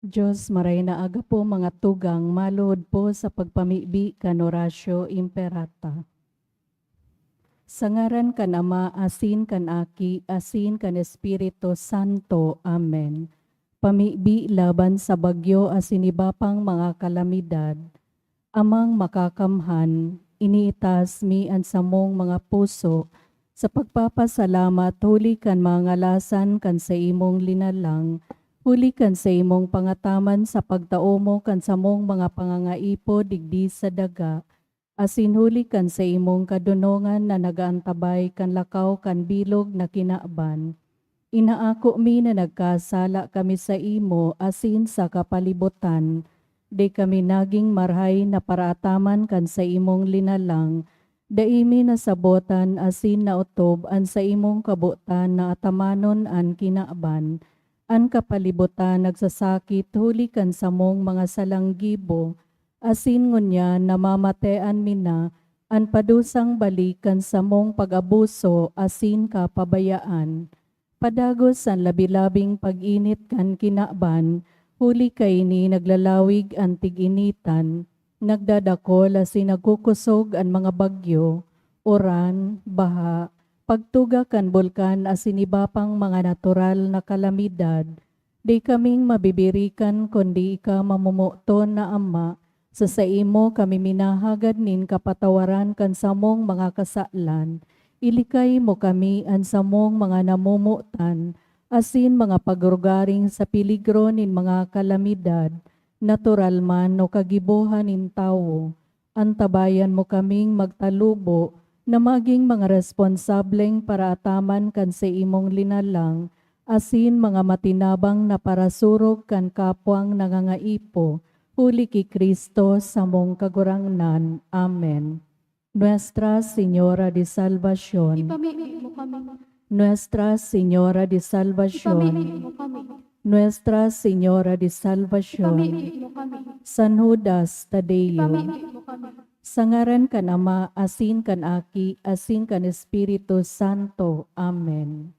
Diyos maray na aga po mga tugang malod po sa pagpamibi kan Horacio Imperata. Sa ngaran kan Ama, asin kan Aki, asin kan Espiritu Santo. Amen. Pamibi laban sa bagyo asin iba pang mga kalamidad. Amang makakamhan, iniitas mi ang samong mga puso, sa pagpapasalamat huli kan mga ngalasan kan sa imong linalang, huli kan sa imong pangataman sa pagtao mo kan samong mga pangangaipo digdi sa daga, asin huli kan sa imong kadunongan na nagaantabay kan lakaw kan bilog na kinaaban. Inaako mi na nagkasala kami sa imo asin sa kapalibutan, di kami naging marhay na paraataman kan sa imong linalang, daimi na sabotan asin na utob an sa imong kabutan na atamanon an kinaaban, an kapalibutan nagsasakit huli kan sa mong mga salanggibo, asin ngunya namamatean mina, an padusang balikan sa mong pag-abuso asin kapabayaan. Padagos ang labilabing pag-init kan kinaaban, huli kay ni naglalawig ang tig-initan, nagdadakol asin nagkukusog ang mga bagyo, uran, baha, pagtuga kan bulkan asin iba pang mga natural na kalamidad, di kaming mabibirikan kundi ika mamumuton na Ama, sa imo kami minahagad nin kapatawaran kan samong mga kasalan, ilikay mo kami an samong mga namumutan, asin mga pagrugaring sa piligro nin mga kalamidad, natural man o kagibuhan nin tawo. Antabayan mo kaming magtalubo na maging mga responsableng paraataman kan sa imong linalang, asin mga matinabang na parasurog kan kapwang nangangaipo, huli ki Kristo sa mong kagurangnan. Amen. Nuestra Señora de Salvación, Ipamimig mo kami. Nuestra Señora de Ipamimig Salvación, mo kami. Nuestra Señora de Salvación, Ipamimig mo kami. San Judas Tadeo, Ipamimig mo kami. sa ngaran kan Ama, asin kan Aki, asin kan Espiritu Santo. Amen.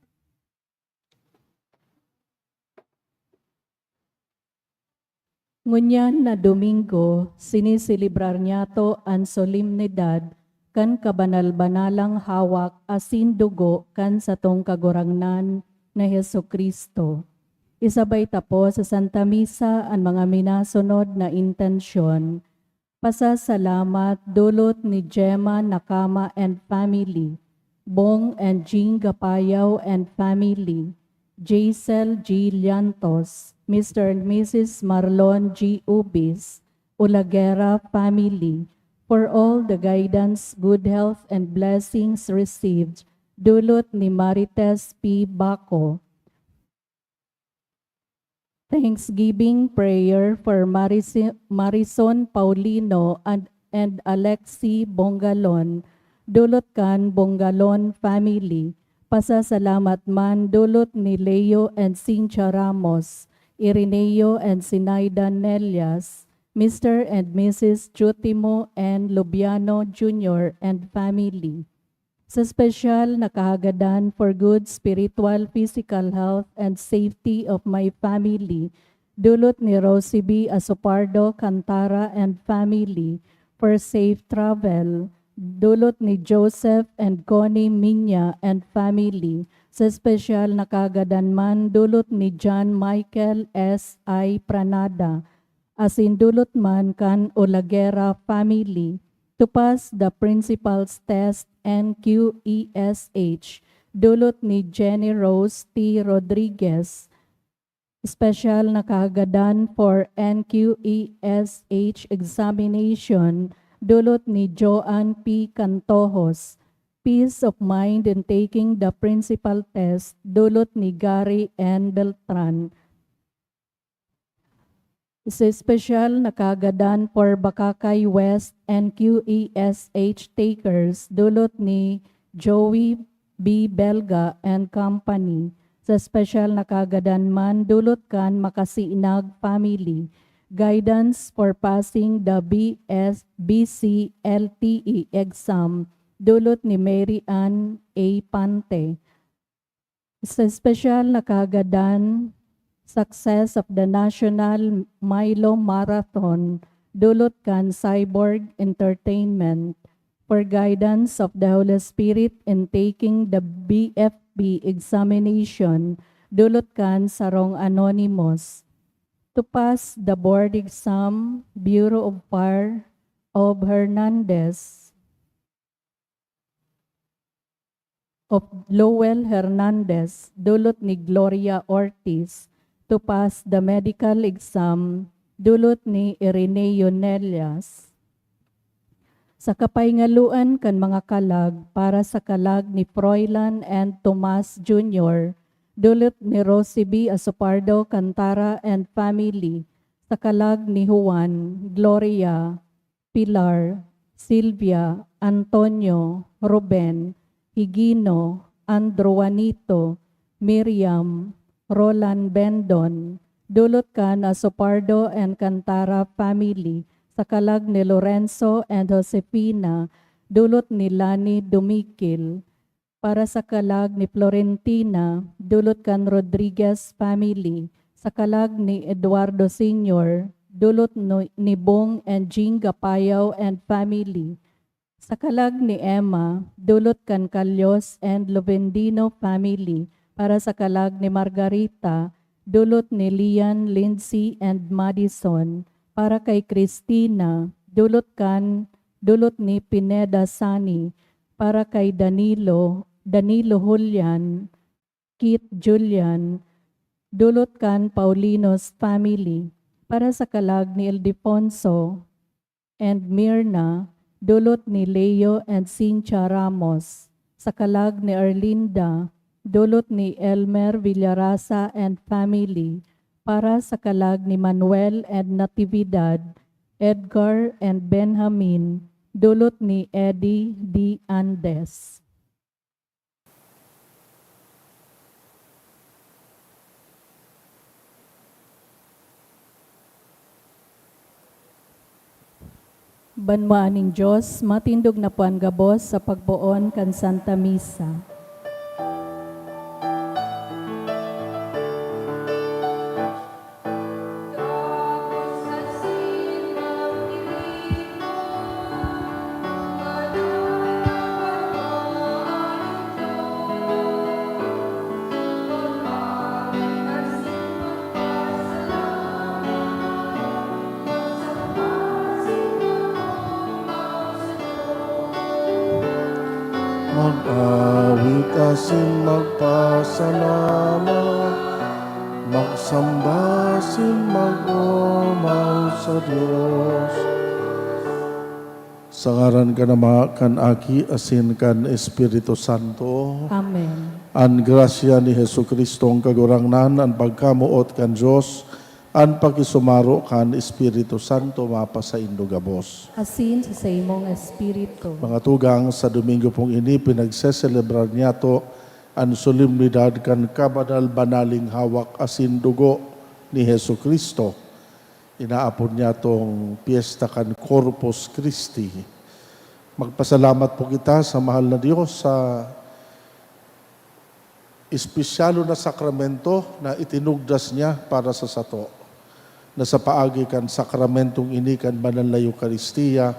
Ngunyan na Domingo, sinisilibrar niya to ang solemnidad kan kabanal-banalang hawak asin dugo kan sa tong kagurangnan na Heso Kristo. Isabay tapo sa Santa Misa ang mga minasunod na intensyon. Pasasalamat dulot ni Gemma Nakama and family, Bong and Jean Gapayaw and family, Jaisel G. Llantos, Mr. and Mrs. Marlon G. Ubis, Ulagera family, for all the guidance, good health, and blessings received, dulot ni Marites P. Baco. Thanksgiving prayer for Marison Paulino and Alexi Bongalon, dulot kan Bongalon family. Pasasalamat man dulot ni Leo and Cynthia Ramos, Ireneo and Sinaida Nelias, Mr. and Mrs. Jutimo and Lubiano Jr. and family. Sa special na kahagadan for good spiritual, physical health, and safety of my family, dulot ni Rosie B. Asopardo Cantara and family, for safe travel, dulot ni Joseph and Connie Minya and family, sa special na kahagadan man, dulot ni John Michael S. I. Pranada, asin dulot man kan Olagera family, to pass the principals test NQESH, dulot ni Jenny Rose T. Rodriguez, special na kahagadan for NQESH examination, dulot ni Joanne P. Cantojos, peace of mind in taking the principal test, dulot ni Gary N. Beltran, sa special na kagadan for Bakakay West and QESH takers, dulot ni Joey B. Belga and Company. Sa special na kagadan man, dulot kan Makasinag family. Guidance for passing the BCLTE exam, dulot ni Mary Ann A. Pante. Sa special na kagadan success of the National Milo Marathon, dulot kan Cyborg Entertainment, for guidance of the Holy Spirit in taking the BFB examination, dulot kan Sarong Anonymous, to pass the board exam, Bureau of Fire of Hernandez, of Lowell Hernandez, dulot ni Gloria Ortiz, to pass the medical exam, dulot ni Ireneo Nelias. Sa kapaingaluan kan mga kalag para sa kalag ni Froilan and Tomas Jr., dulot ni Rosie B. Asopardo Cantara and family, sa kalag ni Juan, Gloria, Pilar, Silvia, Antonio, Ruben, Higino, Andrew Juanito, Miriam, Roland Bendon, dulot kan Asopardo and Cantara family, sa kalag ni Lorenzo and Josefina, dulot ni Lani Dumikil, para sa kalag ni Florentina, dulot kan Rodriguez family, sa kalag ni Eduardo Sr., dulot ni Bong and Jean Gapayaw and family, sa kalag ni Emma, dulot kan Calyos and Lovendino family, para sa kalag ni Margarita, dulot ni Lian, Lindsay and Madison, para kay Christina, dulot ni Pineda Sani, para kay Danilo Julian, Kit Julian, dulot kan Paulinos family, para sa kalag ni Ildefonso and Mirna, dulot ni Leo and Cynthia Ramos, sa kalag ni Arlinda, dulot ni Elmer Villarasa and family, para sa kalag ni Manuel and Natividad, Edgar and Benjamin, dulot ni Eddie D. Andes. Banwaaning Diyos, matindog na puan gabos sa pagbuon kan Santa Misa. Mag-awit asin magpasalamat, magsamba sin mag-umaw sa Diyos. Sa ngaran ka na kan Aki asin kan Espiritu Santo, Amen. an grasya ni Jesucristo ang kagurangnan, an pagkamuot kan Diyos, an pakisumaro kan Espiritu Santo mapa sa indugabos. Asin sa imong espiritu. Mga tugang, sa Domingo pong ini, pinagseselebrar niya to ang solemnidad kan kabadal-banaling hawak asin dugo ni Hesu Kristo. Inaapon niya tong piyesta kan Corpus Christi. Magpasalamat po kita sa mahal na Diyos sa espesyalo na sakramento na itinugdas niya para sa sato. Na sa paagi kan sakramentong ini kan banal na Eucharistia,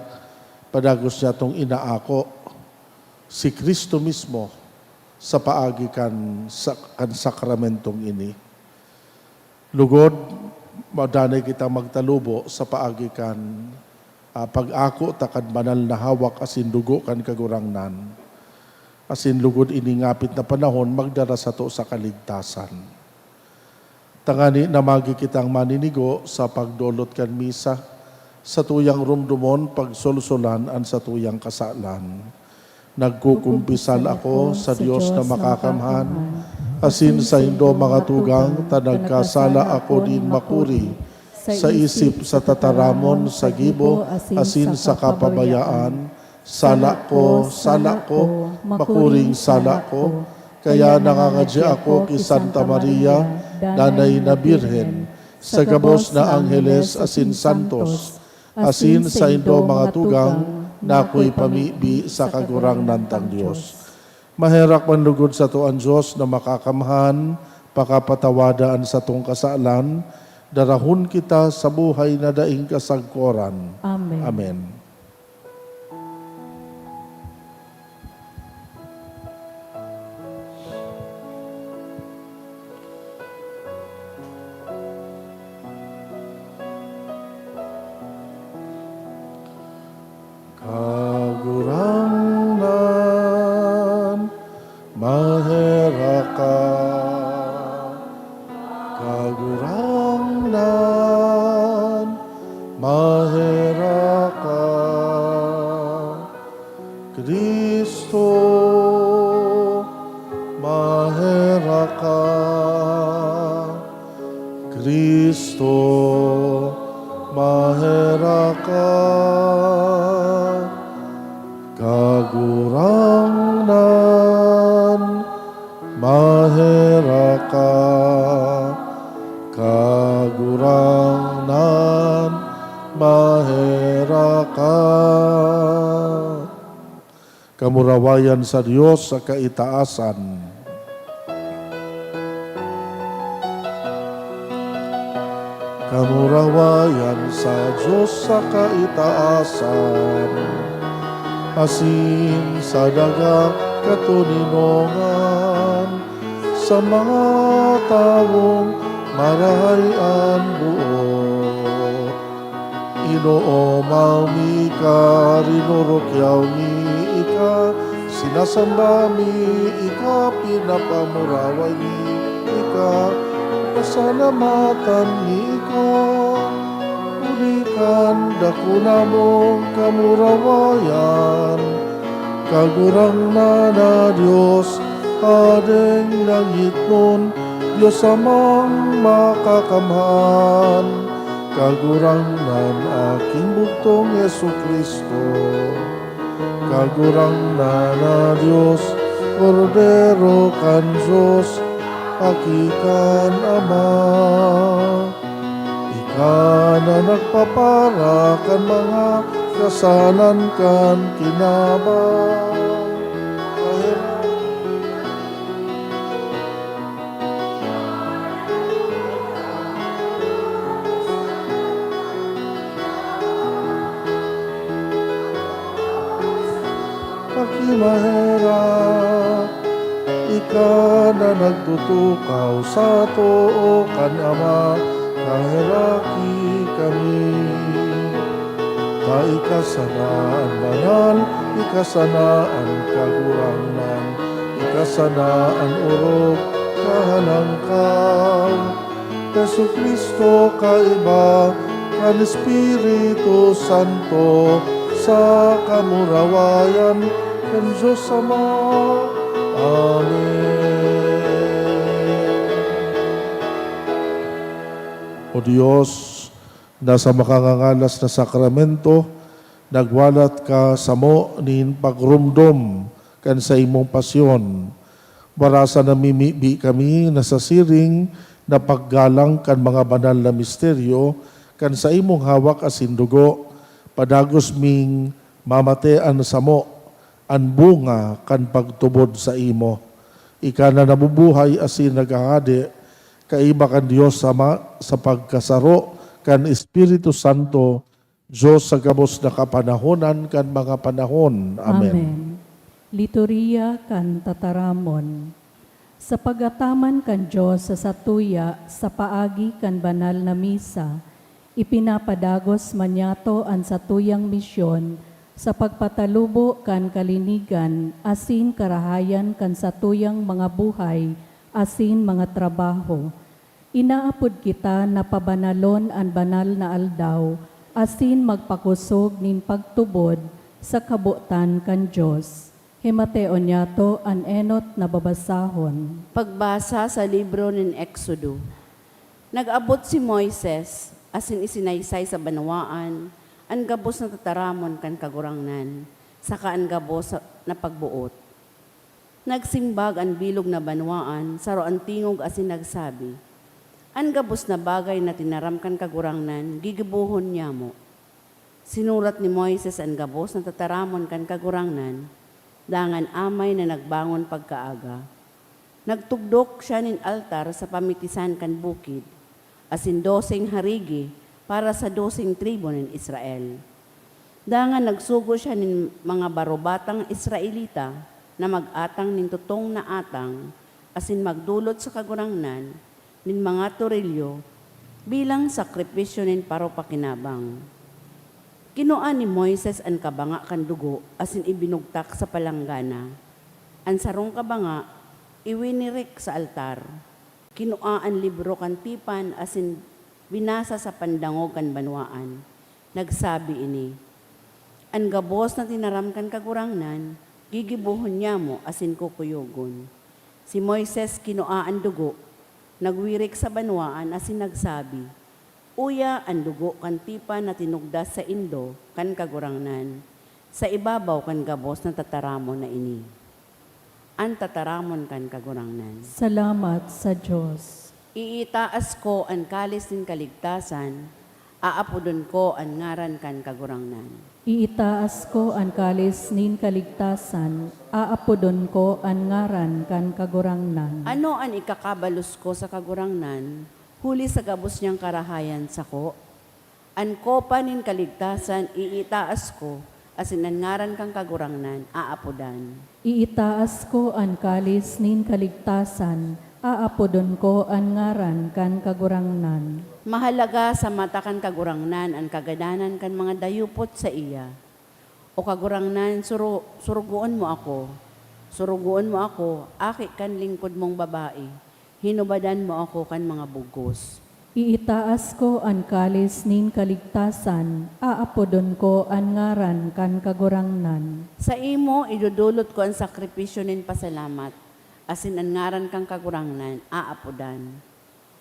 padagos niya tong inaako si Kristo mismo sa paagi kan sakramentong ini. Lugod, madanay kita magtalubo sa paagi kan pag-ako takan banal na hawak asin dugo kan kagurangnan. Asin lugod ini ngapit na panahon magdara sa to sa kaligtasan. Tangani namagi kitang maninigo sa pagdolot kan misa, sa tuyang rumdumon pagsulsulan an sa tuyang kasalan. Nagkukumpisal ako sa Diyos na makakamhan, asin sa indo mga tugang, tanagkasala ako din makuri, sa isip sa tataramon, sa gibo, asin sa kapabayaan, sala ko, makuring sala ko, kaya nangangadya ako kay Santa Maria, Nanay na Birhen, sa gabos na Angeles asin Santos, asin sa indo mga tugang, na ako'y pamibi sa kagurang nantang Diyos. Maherak manlugod sa to ang Diyos na makakamhan, pakapatawadaan sa tong kasalan, darahon kita sa buhay na daing kasagkoran. Amen. Amen. Kagurangnan, maheraka. Kagurangnan, maheraka. Kristo, maheraka. Kristo, maheraka. Kagurangnan, maheraka. Kagurangnan, maheraka. Kamurawayan sa Diyos sa kaitaasan. Kamurawayan sa Diyos sa kaitaasan. Asin sa daga katuninongan, sa mga tawong marahayan buo. Inoo maumi ka, rinurukyaw ni ika, sinasamba mi ika, pinapamuraway ni ika, pasalamatan ni ika. Ulikan dakuna mong kamurawayan, kagurangnan na Diyos, adeng langit nun, Diyos amang makakamhan. Kagurangnan aking bugtong Yesu Kristo, kagurangnan na Diyos, Kordero kan Diyos, akikan Ama. Ika na nagpapara kan mga kasalan kan kinabang. Pakimahera, ika na nagtutukaw sa too kan Ama, kahiraki kami. Ta ikasanaan banal, ikasanaan kagurangnan, ikasanaan urok kahalangkaw. Yesu Kristo kaiba, kan Espiritu Santo, sa kamurawayan kan Diyos Ama. Amen. O Diyos, nasa makangangalas na sakramento, nagwalat ka sa mo nin pagrumdom kan sa imong pasyon. Barasa namimibi kami na sa siring na paggalang kan mga banal na misteryo kan sa imong hawak asin dugo, padagos ming mamatean sa mo, an bunga kan pagtubod sa imo. Ika na nabubuhay asin nagahade, kaiba kan Diyos Ama sa pagkasaro kan Espiritu Santo, Diyos sa gabos na kapanahonan kan mga panahon. Amen. Lituria kan tataramon. Sa pagataman kan Diyos sa satuya, sa paagi kan banal na misa, ipinapadagos manyato ang satuyang misyon sa pagpatalubo kan kalinigan, asin karahayan kan satuyang mga buhay, asin mga trabaho. Inaapod kita na pabanalon ang banal na aldaw, asin magpakusog nin pagtubod sa kabutan kan Diyos. Himateo niyato an enot na babasahon. Pagbasa sa libro ng Exodo. Nag-abot si Moises, asin isinaysay sa banawaan, ang gabos na tataramon kan kagurangnan, saka ang gabos na pagbuot. Nagsimbag ang bilog na banwaan, saro ang tingog asin nagsabi, ang gabos na bagay na tinaram kan kagurangnan, gigibuhon niya mo. Sinurat ni Moises ang gabos na tataramon kan kagurangnan, dangan amay na nagbangon pagkaaga. Nagtugdok siya nin altar sa pamitisan kan bukid, asin 12 harigi para sa 12 tribo nin Israel. Dangan nagsugo siya nin mga barobatang Israelita na mag-atang nin tutong na atang, asin magdulot sa kagurangnan nin mga torilyo bilang sakripisyo nin paropakinabang. Kinuan ni Moises an kabanga kan dugo asin ibinugtak sa palanggana. An sarong kabanga iwinirik sa altar. Kinua ang libro kan tipan asin binasa sa pandangog kan banwaan. Nagsabi ini, an gabos na tinaram kan kagurangnan, gigibuhon niya mo asin kukuyugon. Si Moises kinua ang dugo, nagwirik sa banwaan asin nagsabi, uya ang dugo kan tipan na tinugdas sa indo kan kagurangnan, sa ibabaw kan gabos na tataramon na ini. An tataramon kan kagurangnan. Salamat sa Diyos. Iitaas ko ang kalis ng kaligtasan, aapudon ko ang ngaran kan kagurangnan. Iitaas ko ang kalis nin kaligtasan, aapodon ko ang ngaran kan kagurangnan. Ano ang ikakabalus ko sa kagurangnan, huli sa gabos niyang karahayan sa ko? An kopa nin kaligtasan, iitaas ko, asin ang ngaran kang kagurangnan, aapodan. Iitaas ko ang kalis nin kaligtasan, aapodon ko ang ngaran kan kagurangnan. Mahalaga sa mata kan kagurangnan ang kagadanan kan mga dayupot sa iya. O kagurangnan, suruguan mo ako. Suruguan mo ako, aki kan lingkod mong babae. Hinubadan mo ako kan mga bugos. Iitaas ko ang kalis nin kaligtasan, aapodon ko ang ngaran kan kagurangnan. Sa imo, idudulot ko ang sakripisyo nin pasalamat, asin ang ngaran kang kagurangnan, aapodan.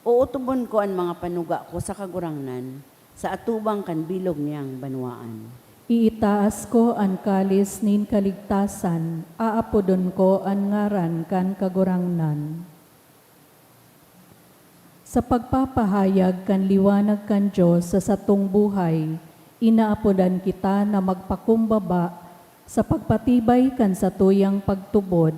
Uutubon ko ang mga panuga ko sa kagurangnan, sa atubang kan bilog niyang banwaan. Iitaas ko ang kalis nin kaligtasan, aapodon ko ang ngaran kan kagurangnan. Sa pagpapahayag kan liwanag kan Diyos sa satong buhay, inaapodan kita na magpakumbaba sa pagpatibay kan sa tuyang pagtubod.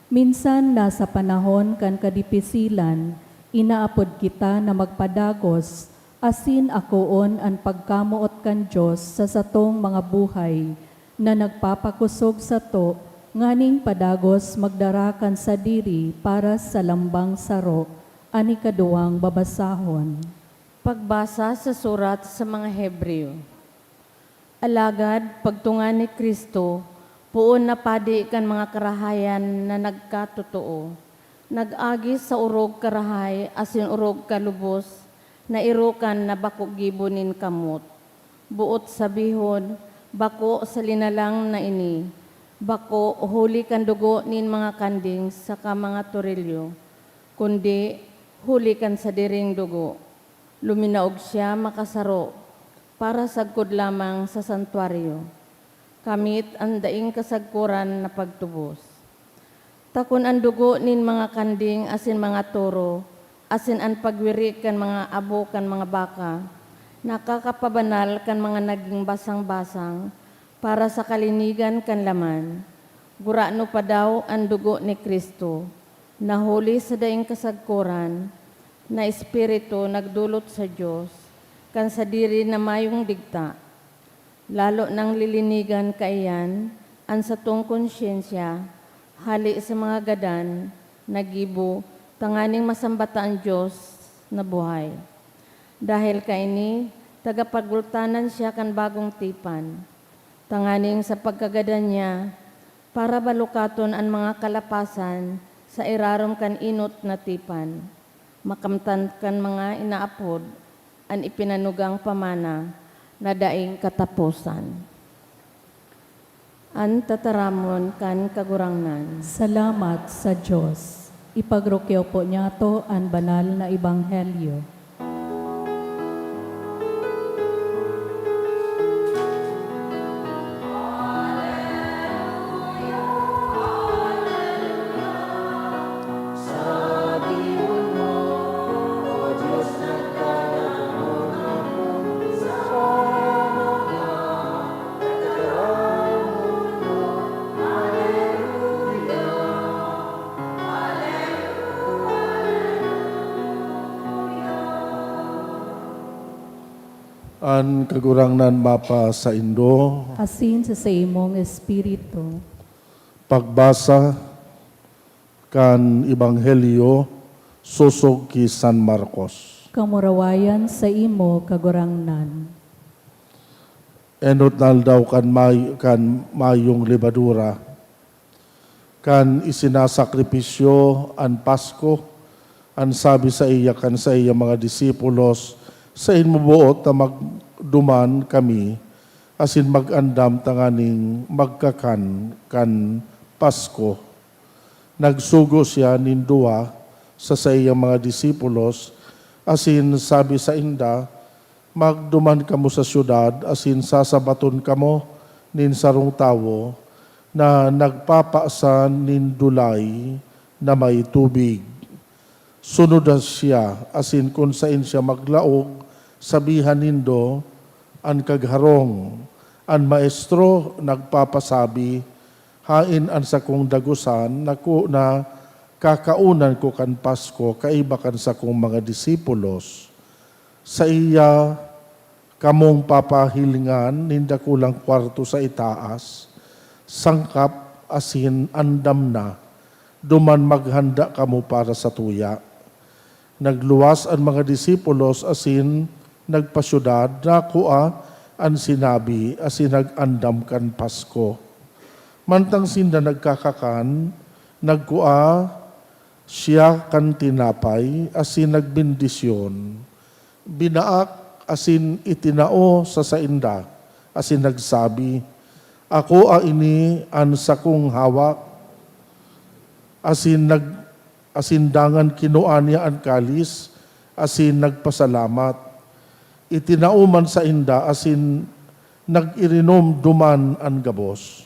Minsan nasa panahon kan kadipisilan, inaapod kita na magpadagos, asin akoon ang pagkamuot kan Diyos sa satong mga buhay, na nagpapakusog sa to, nganing padagos magdarakan sa diri para sa lambang saro. Ani kaduwang babasahon. Pagbasa sa surat sa mga Hebreo. Alagad, pagtungan ni Kristo, puon na padi kan mga karahayan na nagkatotoo. Nag-agi sa urog karahay, asin urog kalubos, na irukan na bako gibonin kamot. Buot sabihon, bako sa linalang na ini. Bako huli kan dugo nin mga kanding sa mga torilyo. Kundi, huli kan sa diring dugo. Luminaog siya makasaro para sagkod lamang sa santuaryo. Kamit ang daing kasagkuran na pagtubos. Takon ang dugo nin mga kanding asin mga toro, asin ang pagwirik kan mga abo kan mga baka, nakakapabanal kan mga naging basang-basang para sa kalinigan kan laman. Gurano pa daw ang dugo ni Kristo, nahuli sa daing kasagkuran, na espiritu nagdulot sa Diyos, kan sa diri na mayong digta. Lalo nang lilinigan kaiyan, ang satong konsyensya, hali sa mga gadan, nagibo, tanganing masambata ang Diyos na buhay. Dahil kaini, tagapagultanan siya kan bagong tipan, tanganing sa pagkagadan niya, para balukaton ang mga kalapasan, sa irarom kan inot na tipan, makamtan kan mga inaapod, ang ipinanugang pamana, na daing katapusan. An tataramon kan kagurangnan. Salamat sa Diyos. Ipagrokyo po niya to ang banal na ebanghelyo. An kagurangnan mapa sa Indo, asin sa imong espiritu. pagbasa kan Ebanghelyo susog ki San Marcos. Kamurawayan sa imo kagurangnan. Enot naldaw kan mayong libadura, kan isinasakripisyo an Pasko, an sabi sa iya kan sa iya mga disipulos, sa inmubuot na magduman kami, asin magandam tanganing magkakan kan Pasko. Nagsugo siya nindua sa iyang mga disipulos, asin sabi sa inda, magduman kamo sa syudad, asin sasabaton kamo nin sarong tawo na nagpapaasan nin dulay na may tubig. Sunudas siya, asin kung sain siya maglaog, sabihan nindo, an kagharong, an maestro nagpapasabi, hain an sakong dagusan na kakaunan ko kan Pasko, kaiba kan sakong mga disipulos. Sa iya, kamong papahilingan, ninda kulang kwarto sa itaas, sangkap asin andam na, duman maghanda kamo para sa tuya. Nagluwas ang mga disipulos asin nagpasyudad na kua ang sinabi asin nagandam kan Pasko. Mantang sinda nagkakakan, nagkua siya kan tinapay asin nagbindisyon. Binaak asin itinao sa sainda asin nagsabi, ako a ini an sakong hawak asindangan kinuan niya ang kalis, asin nagpasalamat. Itinauman sa inda, asin nag-irinom duman ang gabos.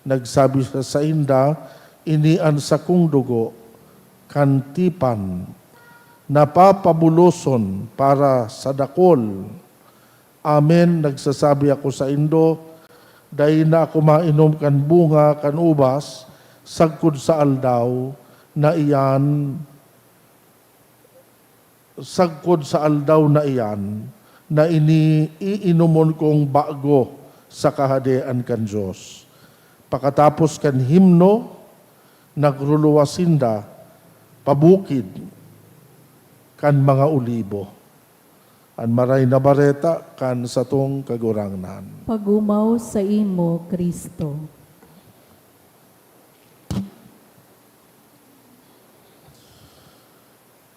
Nagsabi siya sa inda, ini ang sakong dugo, kantipan, napapabuloson para sa dakol. Amen, nagsasabi ako sa indo, dahil na ako mainom kan bunga, kan ubas, sagkod sa aldaw, na iyan, sagkod sa aldaw na iyan, na iinumon kong bago sa kahadean kan Diyos. Pakatapos kan himno, nagruluwasinda, pabukid, kan mga ulibo. An maray na bareta, kan satong kagurangnan. Pagumaw sa imo, Kristo.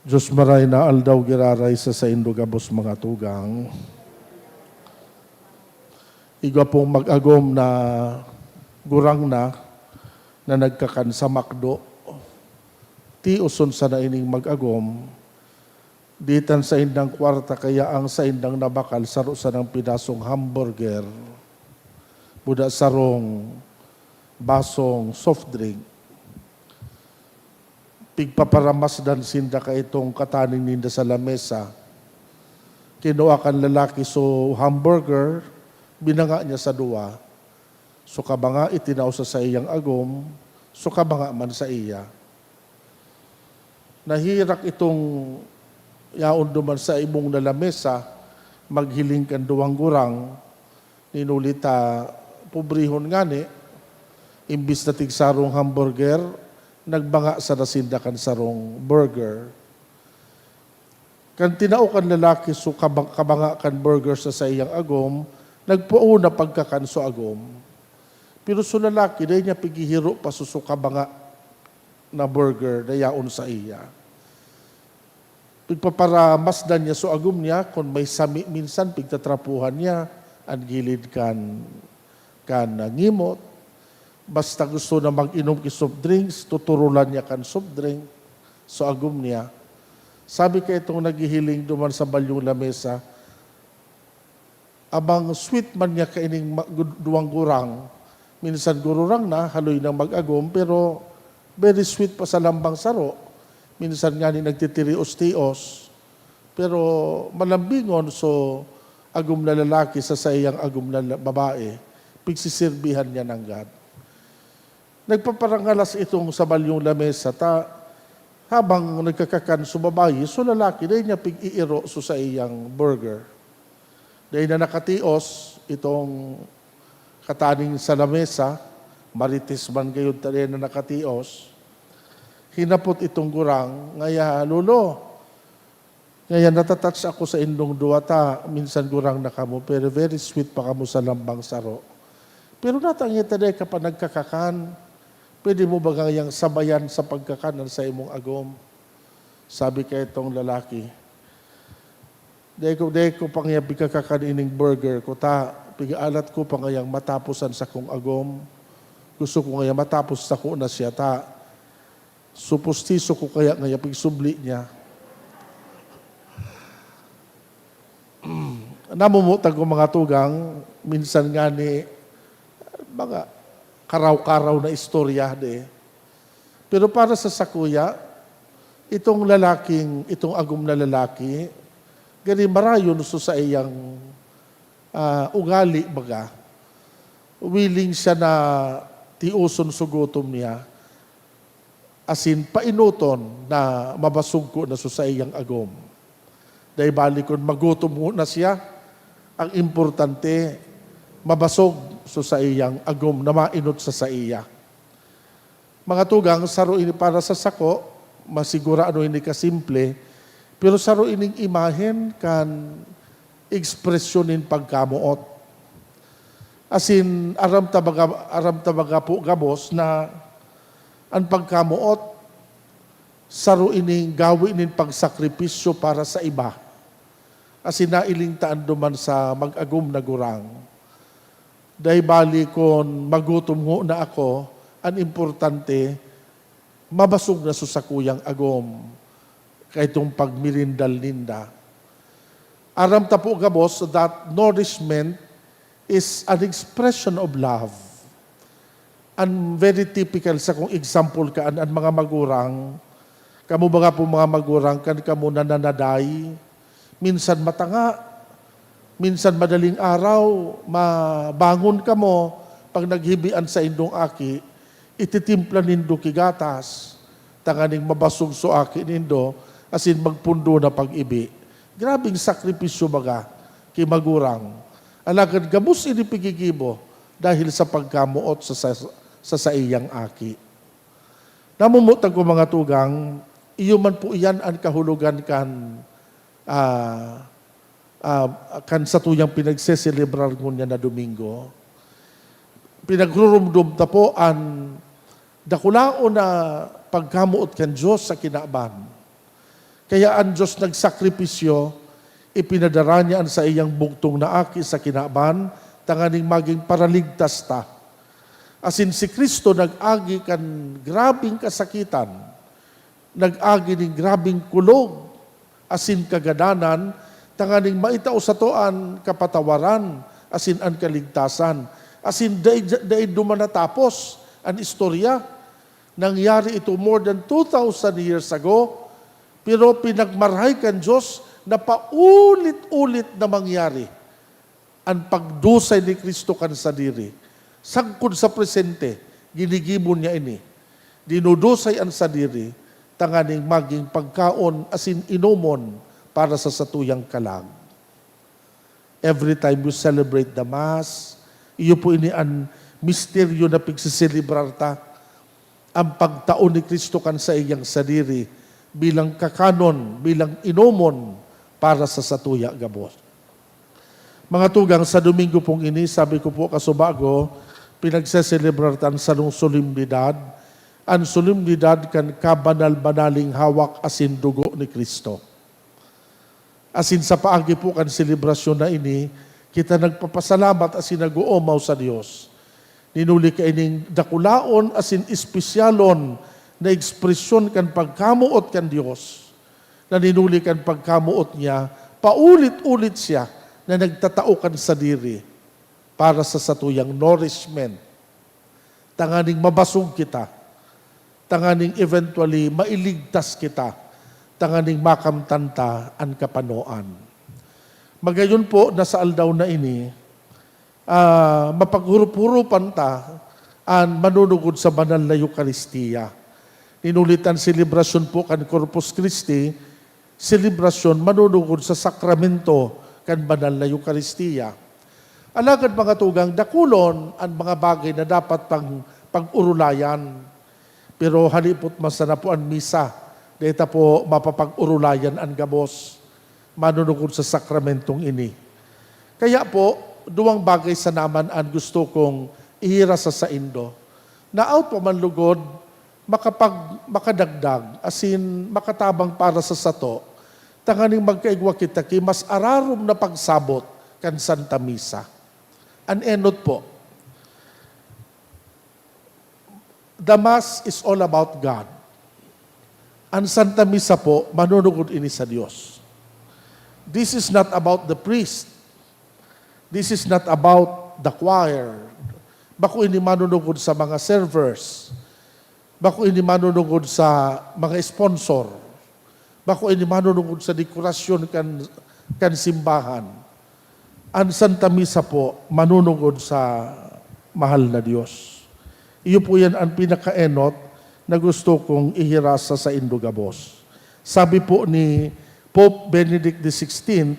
Diyos maray na aldaw giraray sa indo gabos mga tugang. Iga pong mag-agom na gurang na nagkakan sa makdo. Ti uson sa naining mag-agom, ditan sa indang kwarta kaya ang sa indang nabakal saro sa ng pinasong hamburger, buda sarong basong soft drink. Pigpaparamas dan sinda ka itong kataning ninda sa lamesa. Kinuha kan lalaki so hamburger, binanga niya sa duwa. So kabanga itinaw sa iyang agom, so kabanga man sa iya. Nahirak itong yaon duman sa imong na lamesa, maghiling kan duwang gurang, ninulita pobrihon ngani, imbis na tigsarong hamburger, nagbanga sa nasindakan sarong burger. Kan tinao kan lalaki so kabanga kan burger sa iyang agom, nagpuuna pagkakan so agom. Pero so lalaki, dahil niya pigihiro pa so kabanga na burger na yaon sa iya. Pigpaparamasdan niya so agom niya, kung may sami minsan pigtatrapuhan niya, ang gilid kan ngimot. Basta gusto na mag-inom ki soft drinks, tuturulan niya kan soft drink. So agum niya. Sabi ka itong naghihiling duman sa balyong lamesa, abang sweet man niya kaining duwang gurang. Minsan gururang na, haloy ng mag-agom, pero very sweet pa sa lambang saro. Minsan nga ni nagtitirios-tios. Pero malambingon, so agum na lalaki sa sayang agum na babae, pigsisirbihan niya ng God. Nagpaparangalas itong sa balyong lamesa, habang nagkakakan sa babae, so lalaki, dahil niya pig-iiro so sa iyang burger. Dahil na nakatios, itong kataning sa lamesa, marites man kayo tayo na nakatios, hinapot itong gurang, ngaya, Lolo, ngaya natatouch ako sa indong duwata, minsan gurang na kamo, pero very sweet pa kamo sa lambang saro. Pero natangi tayo kapag nagkakakan, pwede mo ba ngayang sabayan sa pagkakanan sa imong agom? Sabi kay itong lalaki, Dahil ko pang yung pagkakanining burger ko, pigaalat ko pa ngayang matapusan sa kong agom. Gusto ko ngayang matapos sa ko na siya, supustiso ko kaya ngayang pigsubli niya. Namumutag ko mga tugang, minsan nga ni, mga karaw-karaw na istorya, Pero para sa sakuya, itong agom na lalaki, gani marayon so sa iyang ugali baga. Willing siya na tiuson sugutom niya, asin painuton na mabasog ko na so sa iyang agom. Dahil balikon magutom na siya, ang importante, mabasog so sa iyang agom na mainot sa iya. Mga tugang, saro ini para sa sako, masigura ano ini kasimple, pero saro ining imahen kan ekspresyonin pagkamuot. Asin aram tabaga po gabos na ang pagkamuot saro ining gawin inin pagsakripisyo para sa iba. Asin nailing taan duman sa mag-agum na gurang. Dahil bali kon magutom ho na ako, ang importante, mabasog na susakuyang agom. Kaitong pagmirindal ninda. Aram ta po gabos that nourishment is an expression of love. And very typical sa kung example ka ang mga magurang, kamo baga po mga magurang, kan kamo nananaday, minsan matanga, minsan madaling araw, mabangon ka mo, pag naghibian sa indong aki, ititimpla nindo kigatas, tanganing mabasog so aki nindo, asin magpundo na pag-ibi. Grabing sakripisyo baga, kay magurang. Alagad gabus ini pigigibo, dahil sa pagkamuot sa iyang aki. Namumutag ko mga tugang, iyo man po iyan ang kahulugan kan sa tuyang pinagseselebrar ko niya na Domingo. Pinagrurumdum ta po ang dakulao na pagkamuot kan Diyos sa kinaban. Kaya ang Diyos nagsakripisyo, ipinadara niya sa iyang bugtong na aki sa kinaban, tanganing maging paraligtas ta. Asin si Kristo nag-agi kan grabing kasakitan, nag-agi ng grabing kulog, asin kagadanan, tanganing maitao sa toan kapatawaran, asin ang kaligtasan. Asin daig dumanatapos ang istorya. Nangyari ito more than 2,000 years ago, pero pinagmarhay kan Diyos na paulit-ulit na mangyari ang pagdusay ni Kristo kan sa diri. Sangkod sa presente, ginigibon niya ini. Dinudusay ang sadiri, tanganing maging pagkaon asin inumon para sa satuyang kalag. Every time you celebrate the Mass, iyo po ini ang misteryo na pagsiselebrar ta, ang pagtaon ni Kristo kan sa iyang sadiri, bilang kakanon, bilang inumon para sa satuya gabos. Mga tugang, sa Domingo pong ini, sabi ko po kasubago, pinagseselebrar sa nung solemnidad, ang solemnidad kan kabanal-banaling hawak asin dugo ni Kristo. Asin sa paagi po kan selebrasyon na ini, kita nagpapasalamat asin nag-uumaw sa Diyos. Ninuli ka ining dakulaon asin espesyalon na ekspresyon kan pagkamuot kan Diyos, na ninuli kan pagkamuot niya, paulit-ulit siya na nagtatao kan sa diri para sa satuyang nourishment. Tanganing mabasog kita, tanganing eventually mailigtas kita, tanganing makamtanta ang kapanoan. Magayon po, nasa aldaw na ini, mapaghurup-hurupan ta ang manunugod sa banal na Eucharistia. Inulitan selebrasyon po kan Corpus Christi, selebrasyon manunugod sa sakramento kan banal na Eucharistia. Alagad mga tugang, dakulon ang mga bagay na dapat pag-urulayan. Pero halipot masana po ang misa, dito po mapapag-urulayan ang gabos, manunugod sa sakramentong ini. Kaya po, duwang bagay sa naman ang gusto kong ihira sa saindo, na out pa man lugod, makadagdag, asin makatabang para sa sato, tanganing magkaigwa kita ki mas ararom na pagsabot kan Santa Misa. An enot po, the Mass is all about God. Ang Santa Misa po, manunugod ini sa Diyos. This is not about the priest. This is not about the choir. Bako ini manunugod sa mga servers. Bako ini manunugod sa mga sponsor. Bako ini manunugod sa dekorasyon kan simbahan. Ang Santa Misa po, manunugod sa mahal na Diyos. Iyo po yan ang pinakaenot na gusto kong ihirasa sa Indogabos. Sabi po ni Pope Benedict XVI,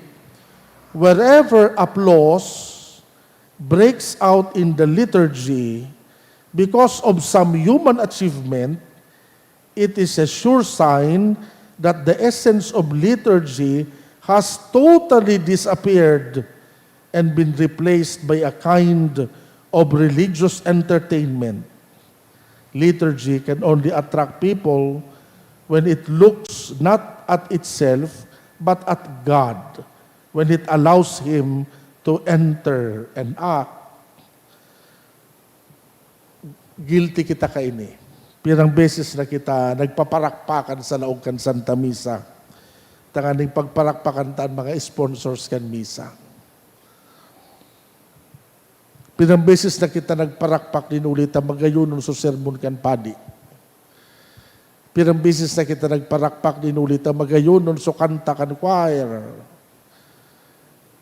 wherever applause breaks out in the liturgy because of some human achievement, it is a sure sign that the essence of liturgy has totally disappeared and been replaced by a kind of religious entertainment. Liturgy can only attract people when it looks not at itself, but at God, when it allows Him to enter and act. Guilty kita kaini. Pirang beses na kita nagpaparakpakan sa laog kan Santa Misa. Tanganing pagparakpakan tan mga sponsors kan Misa. Pirang beses na kita nagparakpak din ulit ang magayunon sa sermon kan padi. Pirang beses na kita nagparakpak din ulit ang magayunon sa kanta kan choir.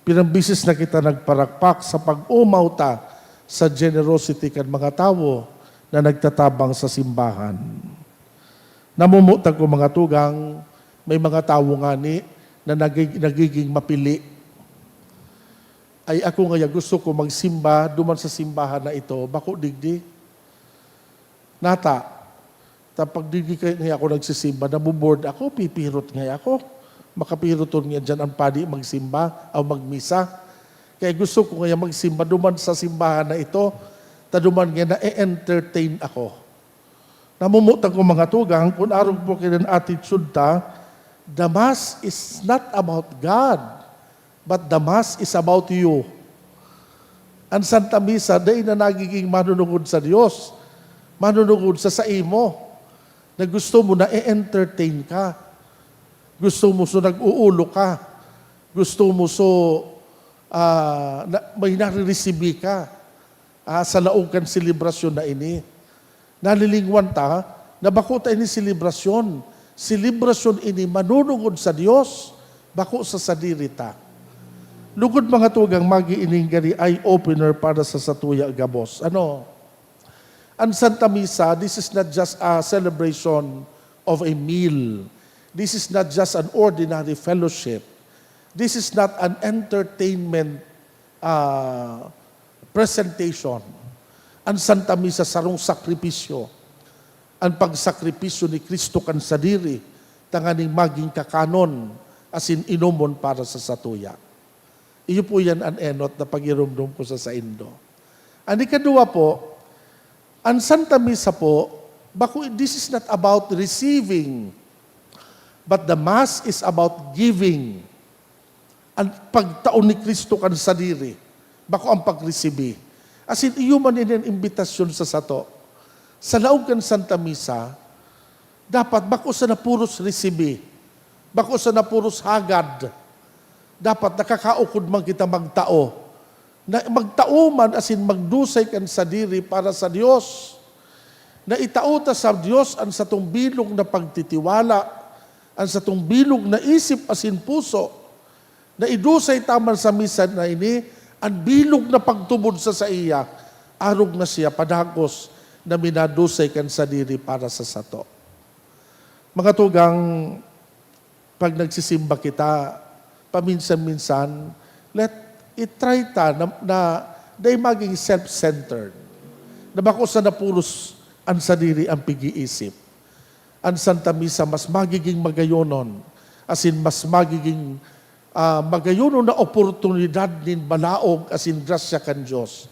Pirang beses na kita nagparakpak sa pag-umaw ta sa generosity kan mga tao na nagtatabang sa simbahan. Namumutag ko mga tugang, may mga tao nga ni na nagiging mapili. Ay ako nga gusto ko magsimba, duman sa simbahan na ito, bako digdi. Nata, tapag digdi nga ako nagsisimba, nabuboard ako, pipirot nga ako. Makapiroton nga dyan ang padi magsimba o magmisa. Kaya gusto ko nga magsimba, duman sa simbahan na ito, taduman nga na-entertain ako. Namumutang ko mga tugang, kung arong po kinan attitude ta, the Mass is not about God, but the Mass is about you. Ang Santa Misa, day na nagiging manunugod sa Diyos, manunugod sa imo, na gusto mo na i-entertain ka, gusto mo so nag-uulo ka, gusto mo so may nare-receive ka sa laog kan selebrasyon na ini. Nalilingwan ta, na bako ta ini selebrasyon. Selebrasyon ini manunugod sa Diyos, bako sa sadirita. Lugod mga tugang magiining gani eye-opener para sa Satuya Gabos. Ano? Ang Santa Misa, this is not just a celebration of a meal. This is not just an ordinary fellowship. This is not an entertainment presentation. Ang Santa Misa sarong sakripisyo. Ang pagsakripisyo ni Kristo kan sadiri, tanganing maging kakanon, asin inumon para sa satuya. Iyo po yan ang enot na pag-irumdum ko sa saindo. Ang ikadua po, ang Santa Misa po, this is not about receiving, but the Mass is about giving. Ang pagtaon ni Kristo kan sadiri, bako ang pag-receive. As in, iyo man ang imbitasyon sa sato. Sa laog kan Santa Misa, dapat bako sa napuros receive, bako sa napuros hagad, dapat nakakaukod man kita magtao. Na magtao man as in magdusay kan sadiri para sa Dios. Na itao ta sa Dios ang satong bilog na pagtitiwala, ang satong bilog na isip asin puso, na idusay taman sa misa na ini, ang bilog na pagtubod sa iya, arog na siya padagos na minadusay kan sadiri para sa sato. Mga tugang, pag nagsisimba kita, paminsan-minsan, let it try ta na day maging self-centered. Na bako sa napulos ang sadiri ang pag-iisip. Ang Santa Misa mas magiging magayonon, as in mas magiging magayonon na oportunidad nin balaog as in grasya kan Diyos.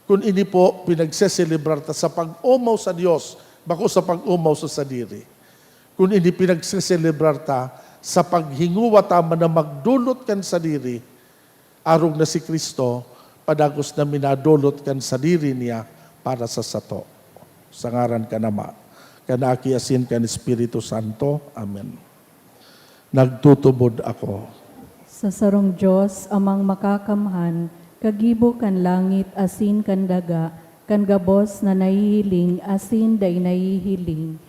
Kung ini po pinagseselebrar ta sa pag-umaw sa Diyos, bako sa pag-umaw sa sadiri. Kung ini pinagseselebrar ta sa paghinguwa tama na magdulot kan sadiri, arog na si Kristo, padagos na minadulot kan sadiri niya para sa sato. Sa ngaran ka nama, kanaki asin kan Espiritu Santo. Amen. Nagtutubod ako. Sa sarong Diyos, amang makakamhan, kagibo kan langit asin kan daga, kan gabos na nahihiling asin day nahihiling.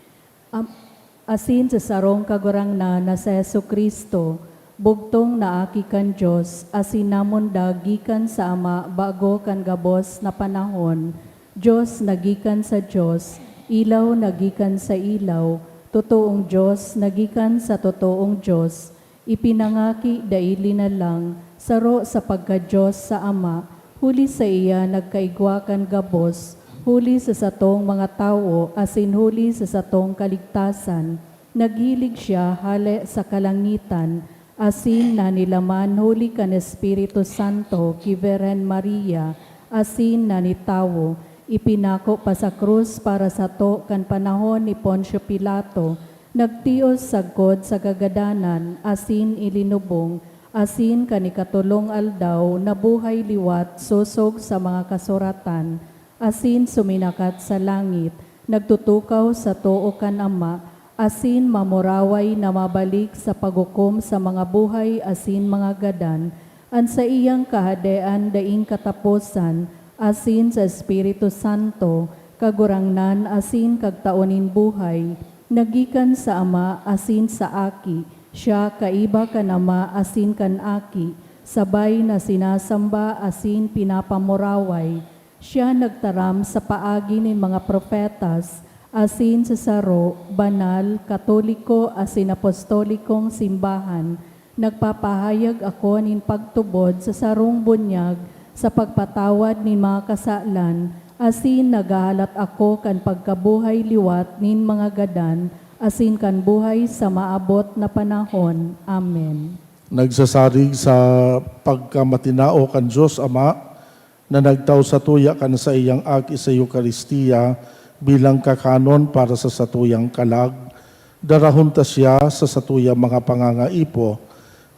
Asin sa sarong kagurang na sa Yesu Kristo, bugtong na aki kan Diyos, asin namon dagikan sa Ama bago kan gabos na panahon, Diyos nagikan sa Diyos, ilaw nagikan sa ilaw, totoong Diyos nagikan sa totoong Diyos, ipinangaki daili na lang, saro sa pagka-Diyos sa Ama, huli sa iya nagkaigwa kan gabos, huli sa satong mga tao, asin huli sa satong kaligtasan, naghilig siya hale sa kalangitan, asin na nilaman huli kan Espiritu Santo, kiveren Maria, asin na nitawo, ipinako pa sa krus para sa to kan panahon ni Poncio Pilato, nagtios sagkod sa gagadanan, asin ilinubong, asin kanikatulong aldaw, nabuhay liwat, susog sa mga kasuratan, asin suminakat sa langit, nagtutukaw sa too kan Ama, asin mamuraway na mabalik sa pagukom sa mga buhay asin mga gadan, an sa iyang kahadean daing katapusan, asin sa Espiritu Santo, kagurangnan asin kagtaonin buhay, nagikan sa Ama asin sa Aki, siya kaiba kan Ama asin kan Aki, sabay na sinasamba asin pinapamuraway, siya nagtaram sa paagi ng mga propetas, asin sa saro, banal, katoliko, asin apostolikong simbahan, nagpapahayag ako nin pagtubod sa sarong bunyag, sa pagpatawad nin mga kasalan, asin nagahalat ako kan pagkabuhay liwat nin mga gadan, asin kan buhay sa maabot na panahon. Amen. Nagsasarig sa pagkamatinao kan Diyos Ama, na nagtaw sa tuya kan sa iyang aki sa Eucharistia bilang kakanon para sa satuyang kalag, darahon ta siya sa satuyang mga pangangaipo,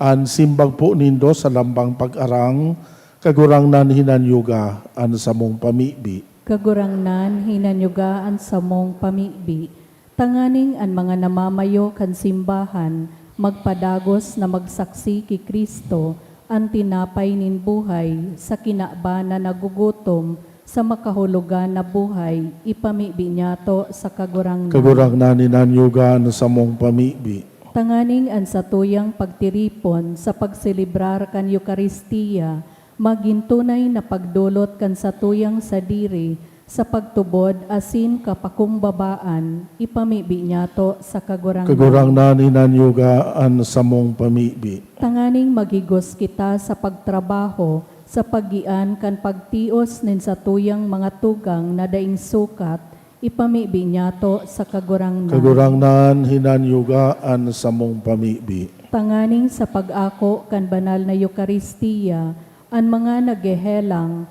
an simbag po nindo sa lambang pag-arang, kagurangnan hinanyuga an samong pamibi. Kagurangnan hinanyugaan sa mong pamibi, tanganing an mga namamayo kan simbahan, magpadagos na magsaksi ki Kristo, ang tinapay nin buhay, sa kinaba na nagugutom, sa makahulugan na buhay, ipamibi niya to sa kagurangnan. Kagurangnan hinanyuga an samong pamibi. Tanganing an satuyang pagtiripon sa pagselebrar kan Eucharistia, magintunay na pagdulot kan satuyang sadiri, sa pagtubod asin kapakumbabaan, ipamibi niya to sa kagurangnan. Kagurangnan hinanyuga an samong pamibi. Tanganing magigos kita sa pagtrabaho, sa paggian kan pagtios nin satuyang mga tugang na daing sukat, ipamibi niya to sa kagurangnan. Kagurangnan hinanyuga an samong pamibi. Tanganing sa pag-ako kan banal na Eucharistia, ang mga nagehelang,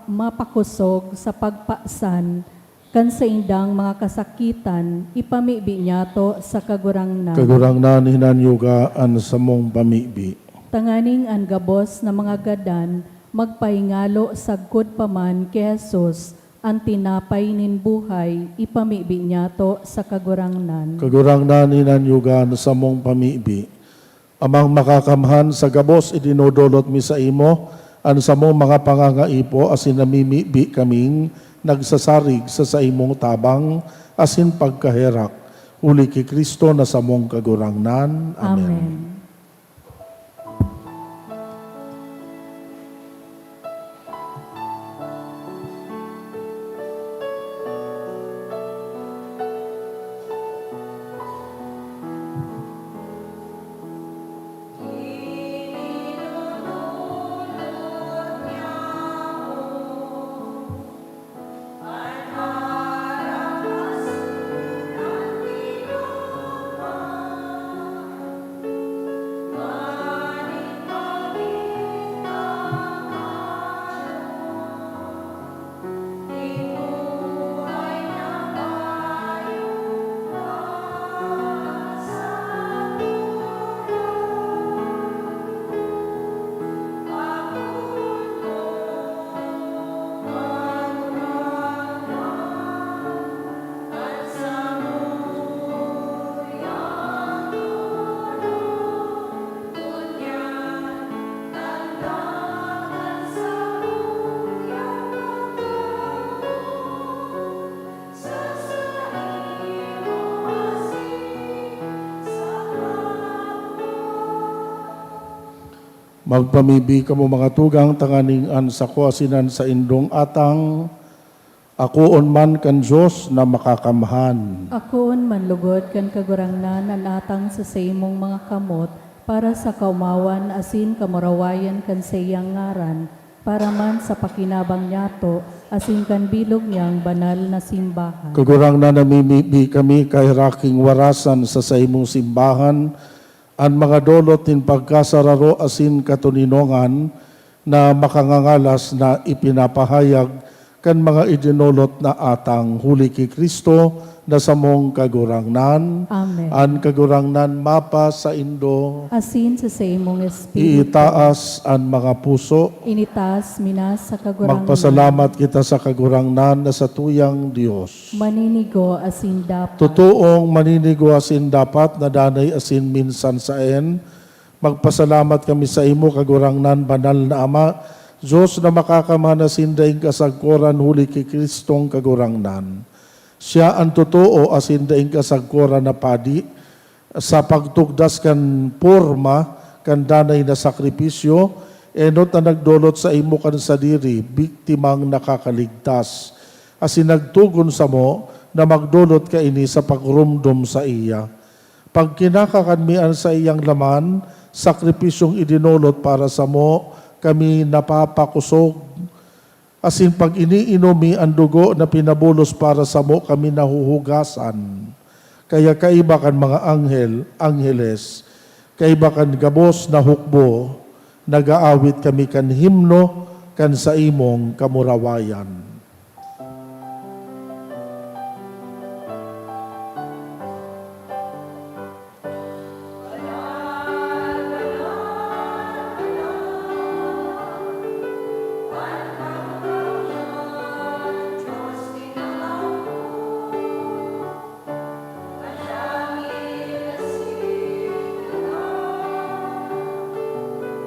mapakusog sa pagpasan, kan sa indang mga kasakitan, ipamibi niya to sa kagurangnan. Kagurangnan hinanyuga an samong pamibi. Tanganing ang gabos na mga gadan, magpahingalo sagkod paman kay Jesus, ang tinapay nin buhay, ipamibi niya to sa kagurangnan. Kagurangnan hinanyuga an samong pamibi. Amang makakamhan sa gabos idinodolot mi sa imo, an samong mga pangangaipo asin namimibi kaming nagsasarig sa imong tabang asin pagkaherak. Uli ki Kristo na samong kagurangnan. Amen. Amen. Magpamibi ka mo mga tugang tanganingan sa kuasinan sa indong atang, akoon man kan Diyos na makakamahan. Akoon manlugod kan kagurangnan an atang sa imong mga kamot para sa kaumawan asin kamurawayan kan sa iyang ngaran para man sa pakinabang niyato asin kan bilog niyang banal na simbahan. Kagurang na namimibi kami kay raking warasan sa imong simbahan, ang mga dolot in pagkasararo asin katuninongan na makangangalas na ipinapahayag kan mga idinolot na atang huli kay Kristo na samong kagurangnan. Amen. An kagurangnan mapa sa Indo, Asin sa imong espiritu, iitaas an mga puso. initas minas sa kagurangnan. Magpasalamat kita sa kagurangnan na sa tuyang Diyos. Maninigo asin dapat. Totoong maninigo asin dapat na danay asin minsan sa en. Magpasalamat kami sa imo kagurangnan banal na Ama, Diyos na makakamana sindaing kasagkoran huli kay Kristong kagurangnan. Siya ang totoo asin daing kasagkoran na padi sa pagtugdas kan porma kan danay na sakripisyo enot na nagdolot sa imo kan sadiri biktimang nakakaligtas asin nagtugon sa mo na magdolot ka ini sa pagrumdom sa iya. Pag kinakakanmian sa iyang laman, sakripisyong idinolot para sa mo, kami napapakusog. Asin pag iniinomi ang dugo na pinabulos para sa mo, kami nahuhugasan. Kaya kaiba kan mga angheles, kaiba kan gabos na hukbo, nagaawit kami kan himno, kan sa imong kamurawayan.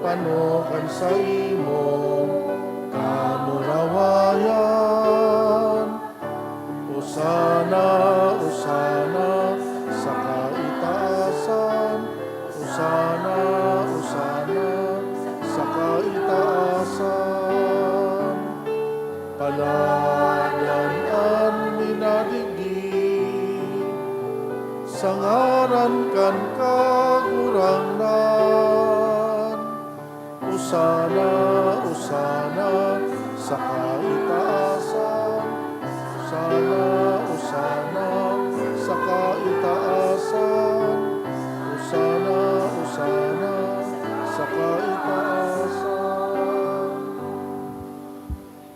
Panokan sa imong kamurawayan. Usana, usana sa kaitaasan. Usana, usana sa kaitaasan. Palayan an minadigdi, sa ngaran kan kagurangnan. Usana, usana sa kaitaasan. Usana, usana sa kaitaasan. Usana, usana sa kaitaasan.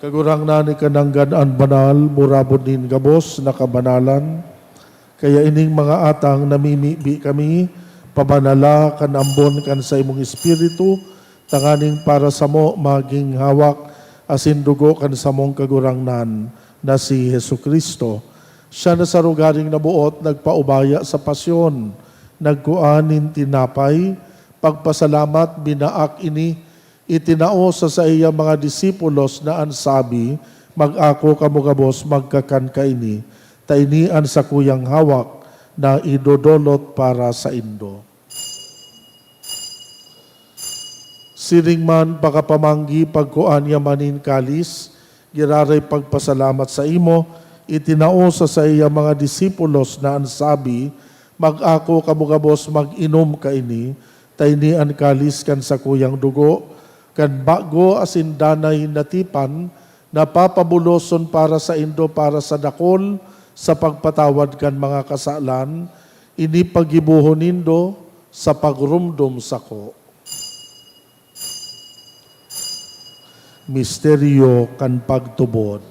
Kagurangnan ni kananggan banal, murabod din gabos na kabanalan. Kaya ining mga atang namimibi kami, pabanala kan ambon kan sa imong espiritu, tanganing para sa mo maging hawak asin dugo kan sa mong kagurangnan na si Hesu Kristo. Siya na sa rugaring nabuot nagpaubaya sa pasyon, nagkuanin tinapay, pagpasalamat binaak ini, itinao sa iya mga disipulos na ansabi, mag-ako kamugabos magkakan ka ini, tainian sa kuyang hawak na idodolot para sa Indo. Siring man pakapamanggi pagkuan yamanin kalis, giraray pagpasalamat sa imo, itinao sa iya mga disipulos na ansabi, mag-ako kamugabos mag-inom ka ini, tainian kalis kan sa kuyang dugo, kan bago asin danay natipan, napapabuloson para sa Indo para sa dakol, sa pagpatawad kan mga kasalan, ini pagibuhon nindo sa pagrumdom sako. Misteryo kan pagtubod.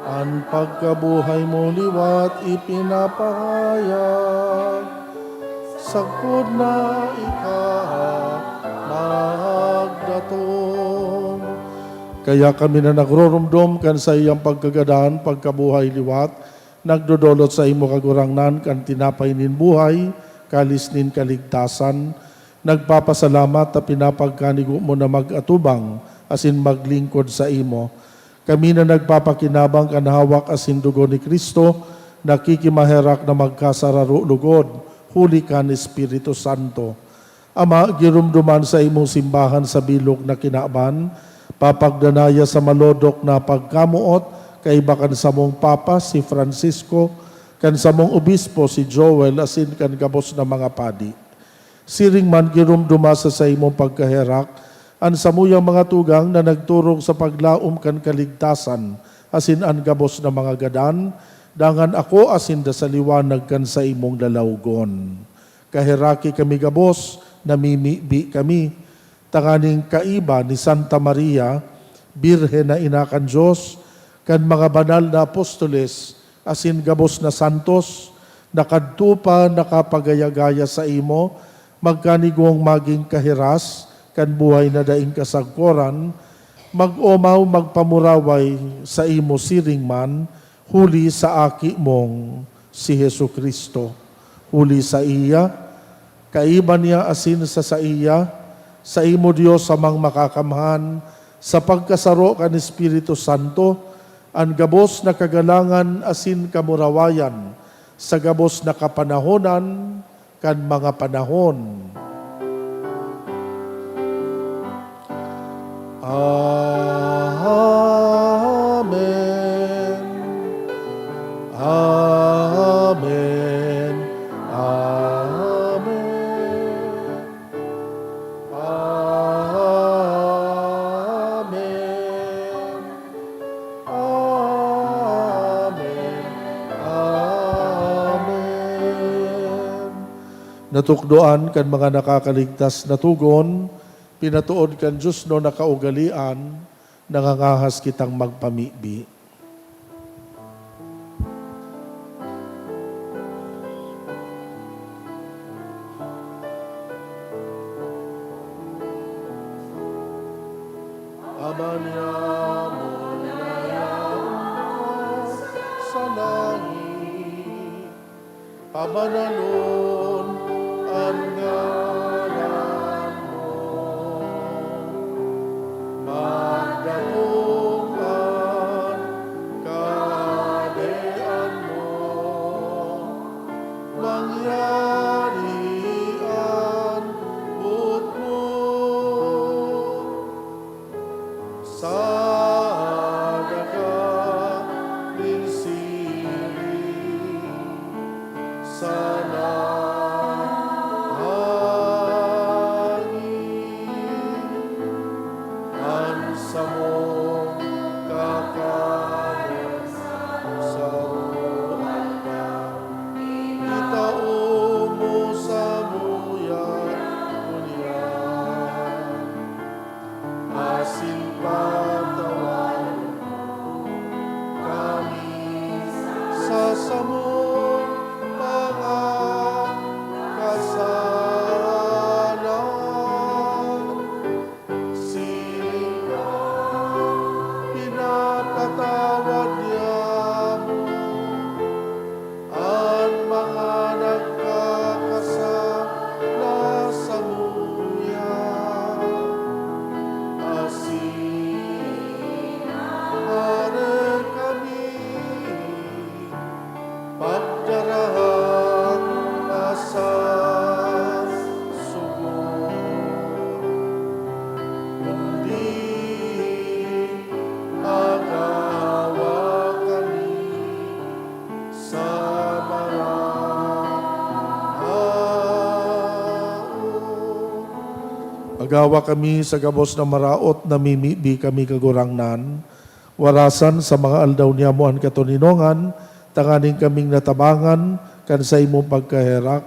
Ang pagkabuhay mo liwat ipinapahayag, sagpod na magdatong. Kaya kami na nagrorumdom kan sa iyang pagkagadahan, pagkabuhay liwat, nagdodolot sa imo kagurangnan kan tinapay nin buhay, kalis nin kaligtasan, nagpapasalamat at pinapagkanigo mo na mag-atubang asin maglingkod sa imo. Kami na nagpapakinabang kanhawak asin dugo ni Kristo, nakikimaherak na magkasararulugod, huli ka ni Espiritu Santo. Ama, girumduman sa imong simbahan sa bilog na kinaaban, papagdanaya sa malodok na pagkamuot, kaibakan sa mong Papa si Francisco, kan sa mong obispo si Joel, asin kan gabos na mga padi. Siring man girumduma sa imong pagkaherak, an samuyang mga tugang na nagturong sa paglaom kan kaligtasan, asin an gabos na mga gadan, dangan ako asin da sa liwanag kan sa imong lalawgon. Kaheraki kami gabos, namimibi kami, tanganing kaiba ni Santa Maria, Birhen na ina kan Diyos, kan mga banal na apostoles, asin gabos na santos, nakadtupa nakapagayagaya sa imo, magkanigong maging kahiras, kan buhay na daing kasagkoran, mag-omaw magpamuraway sa imo siring man, huli sa aki mong si Hesu Kristo. Huli sa iya, kaiba niya asin sa iya, sa imo Dios amang makakamhan, sa pagkasaro kan Espiritu Santo, ang gabos na kagalangan asin kamurawayan, sa gabos na kapanahonan, kan mga panahon. Amen. Amen. Amen. Amen. Amen. Amen. Natukdoan kan mga nakakaligtas na tugon, pinatuod kan Diyos no nakaugalian, nangangahas kitang magpamibi. Ama niya mo nayaman sa langit, pamanalon ang ngalan mo. Magdatungan kadean mo, mangyarian putmo sa daga ninsili sa sa mong kakanan sa ruan ka. Itao mo sa muyan kunyan. Asin patawan kami sa samong mga kasalanan. Pinapatawad niya mo ang mga nagkakasala sa muyan. Asinahan kami, pagdarahang asa sugo. Kundi agawa kami sa maraot. Agawa kami sa gabos na maraot, namimibi kami kagurangnan. Warasan sa mga aldaw niya mo ang katuninongan, tanganing kaming natabangan, kan sa imong pagkaherak,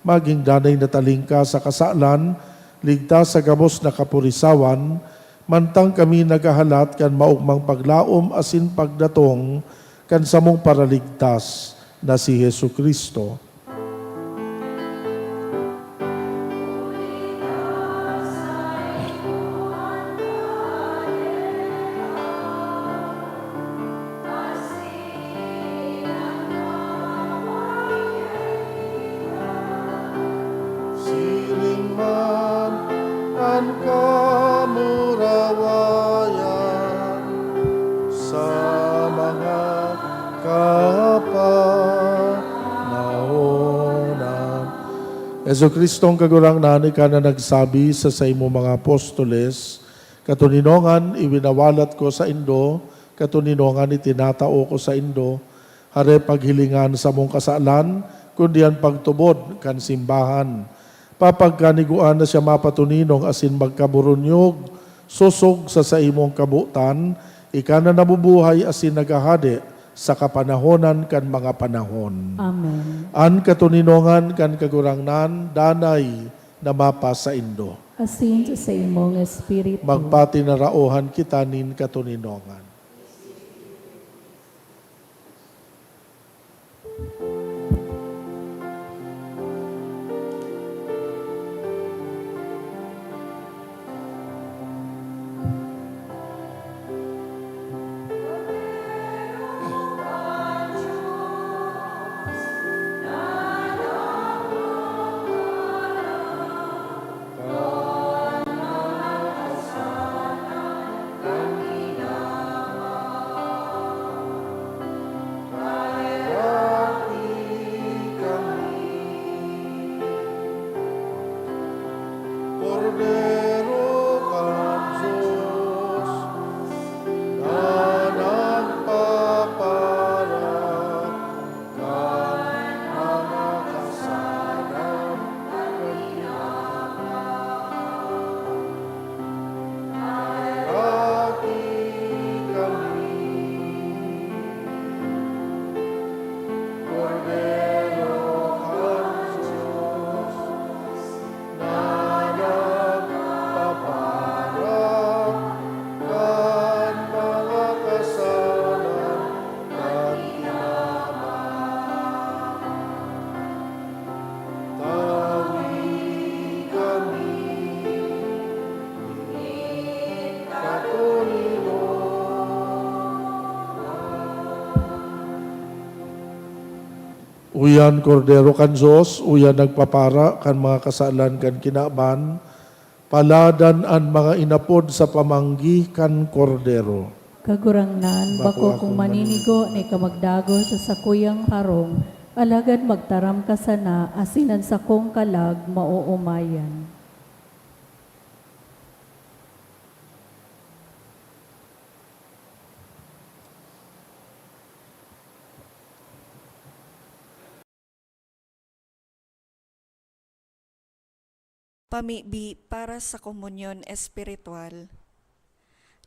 maging danay na talingka sa kasalan, ligtas sa gabos na kapurisawan, mantang kami nagahalat kan maugmang paglaom asin pagdatong kan samong paraligtas na si Hesu Kristo. Siring man kan kamurawayan sa mga kapanahonan. Yesu Kristong kagurangnan, ika na nagsabi sa imo mga apostoles, katuninongan iwinawalat ko sa Indo, katuninongan itinatao ko sa Indo, hare paghilingan sa mong kasalan, kundi ang pagtubod kan simbahan. Papagkaniguan na siya mapatuninong asin magkaburunyog, susog sa imong kabutan, ika na nabubuhay asin nagahade sa kapanahonan kan mga panahon. Amen. An katuninongan kan kagurangnan, danay na mapa sa Indo. Asin sa imong espiritu. Magpati na raohan kita nin katuninongan. Cordero kan Diyos, na nagpapara kan mga kasalan ng Rati kami, Cordero kan Diyos, na nagpapara kan mga kasalan ng tawi kami, katunino. Uyan Cordero kan Diyos, uyan nagpapara kan mga kasalan kan kinaban, paladan an mga inapod sa pamanggi kan Cordero. Kagurangnan, Bako bako kung maninigo ni kamagdago sa sakuyang harong, alagad magtaram ka sana, asinan sa kong kalag, mauumayan. Pamibi para sa komunyon espiritual.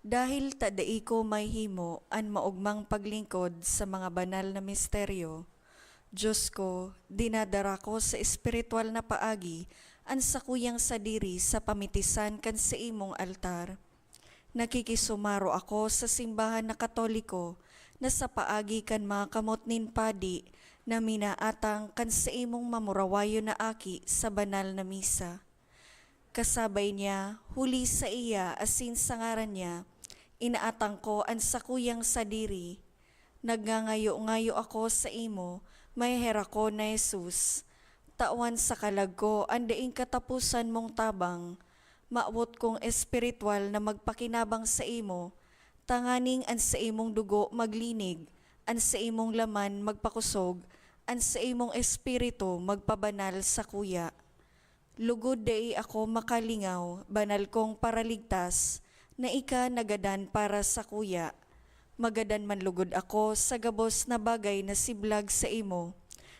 Dahil tadai ko may himo an maugmang paglingkod sa mga banal na misteryo, Diyos ko, dinadara ko sa espiritual na paagi an sakuyang sadiri sa pamitisan kan sa imong altar. Nakikisumaro ako sa simbahan na Katoliko na sa paagi kan mga kamot nin padi na minaatang kan sa imong mamurawayo na aki sa banal na misa. Kasabay niya, huli sa iya asin sa ngaran niya, inaatang ko ang sakuyang sadiri. Nagngangayo-ngayo ako sa imo, may hera ko na Jesus. Tawan sa kalag ko, andaing katapusan mong tabang. Maawot kong espiritual na magpakinabang sa imo, tanganing an sa imong dugo maglinig, an sa imong laman magpakusog, an sa imong espiritu magpabanal sa kuya. Lugod dai ako makalingaw, banal kong paraligtas, na ika nagadan para sa kuya. Magadan man lugod ako sa gabos na bagay na siblag sa imo.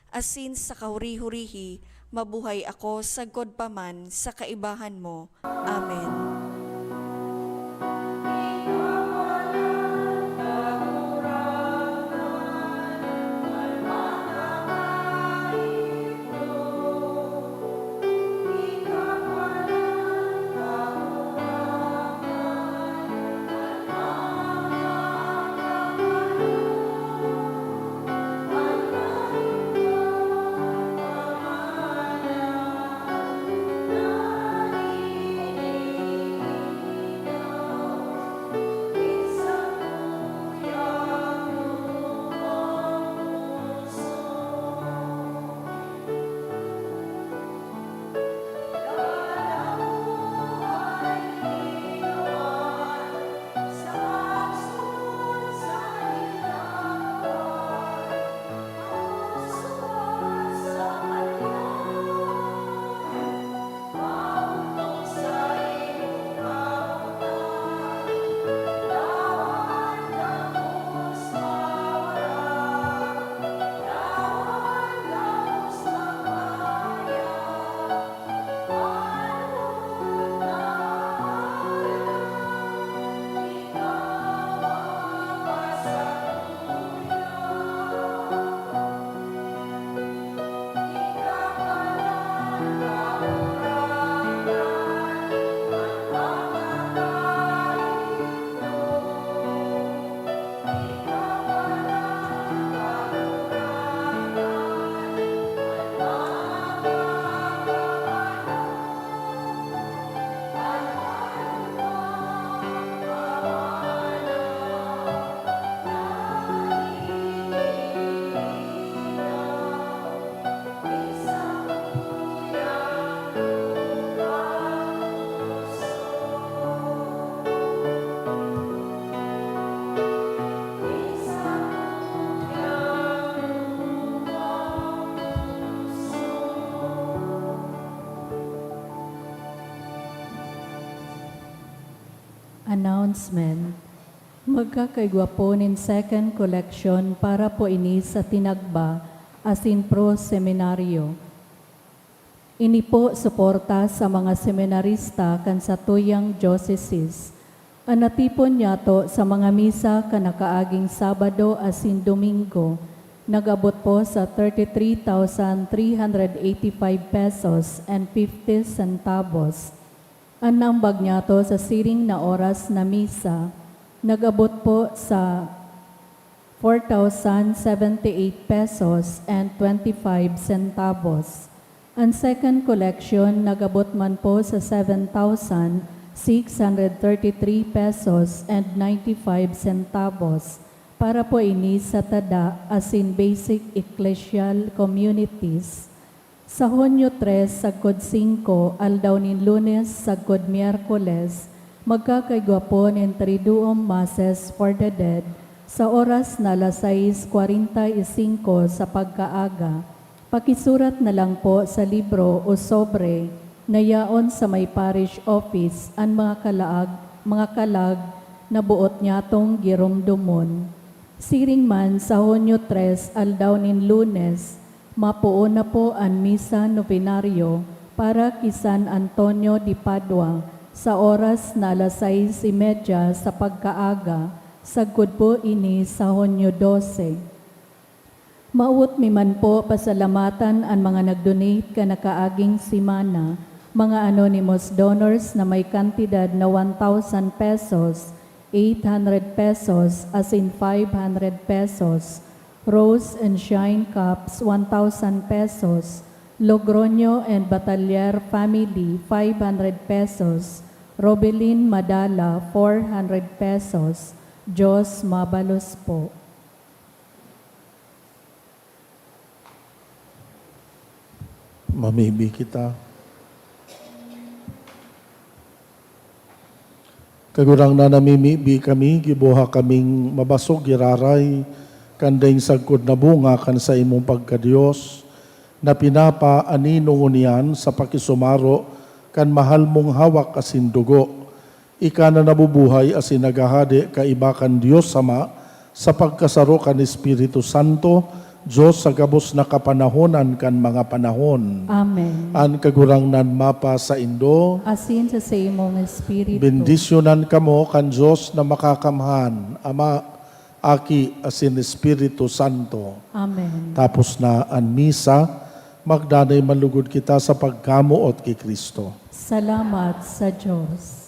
Asin sa kahuri-hurihi, mabuhay ako sa godpaman sa kaibahan mo. Amen. Announcement. Magkakaigwapo nin second collection para po ini sa Tinagba asin pro seminaryo. Ini po suporta sa mga seminarista kan sa tuyang diocese. Anatipon niya to sa mga misa kanakaaging Sabado asin Domingo. Nagabot po sa 33,385 pesos and 50 centavos. Ang nambag niya to sa siring na oras na misa. Nagabot po sa 4,078 pesos and 25 centavos. Ang second collection nagabot man po sa 7,633 pesos and 95 centavos para po ini sa tada asin basic ecclesial communities. Sa Hunyo 3, sagkod 5, aldaw nin Lunes, sagkod Miyerkules, magkakaigwapo nin Triduum Masses for the Dead sa oras na 6:45 sa pagkaaga. Pakisurat na lang po sa libro o sobre na yaon sa may parish office ang mga kalag na buot nyatong girumdumon. Siring man sa Hunyo 3, aldaw nin Lunes, mapuon na po ang misa novenaryo para kay San Antonio de Padua sa oras na 6:30 sa pagkaaga, sagkod po ini sa Hunyo 12. Maawot mi man po pasalamatan ang mga nag-donate kanakaaging simana, mga anonymous donors na may kantidad na 1,000 pesos, 800 pesos, as in 500 pesos, Rose and Shine Cups, 1,000 pesos, Logroño and Batalyer Family, 500 pesos, Robelin Madala, 400 pesos, Diyos mabalos po. Mamibi kita. Kagurang na namimibi kami, gibuha kaming mabasog, giraray, kandaing sagkod na bunga kan sa imong pagkadiyos, na pinapa aninong uniyan sa pakisumaro kan mahal mong hawak asin dugo. Ika na nabubuhay asin nagahade kaibakan Diyos Sama sa pagkasaro kan Espiritu Santo, Diyos sa gabos na kapanahonan kan mga panahon. Amen. An kagurang nan mapa sa Indo, Asin sa imong espiritu. bendisyonan kamo kan Diyos na makakamhan, Ama, Aki, asin Espiritu Santo. Amen. Tapos na ang misa, magdanay malugod kita sa pagkamuot kay Kristo. Salamat sa Diyos.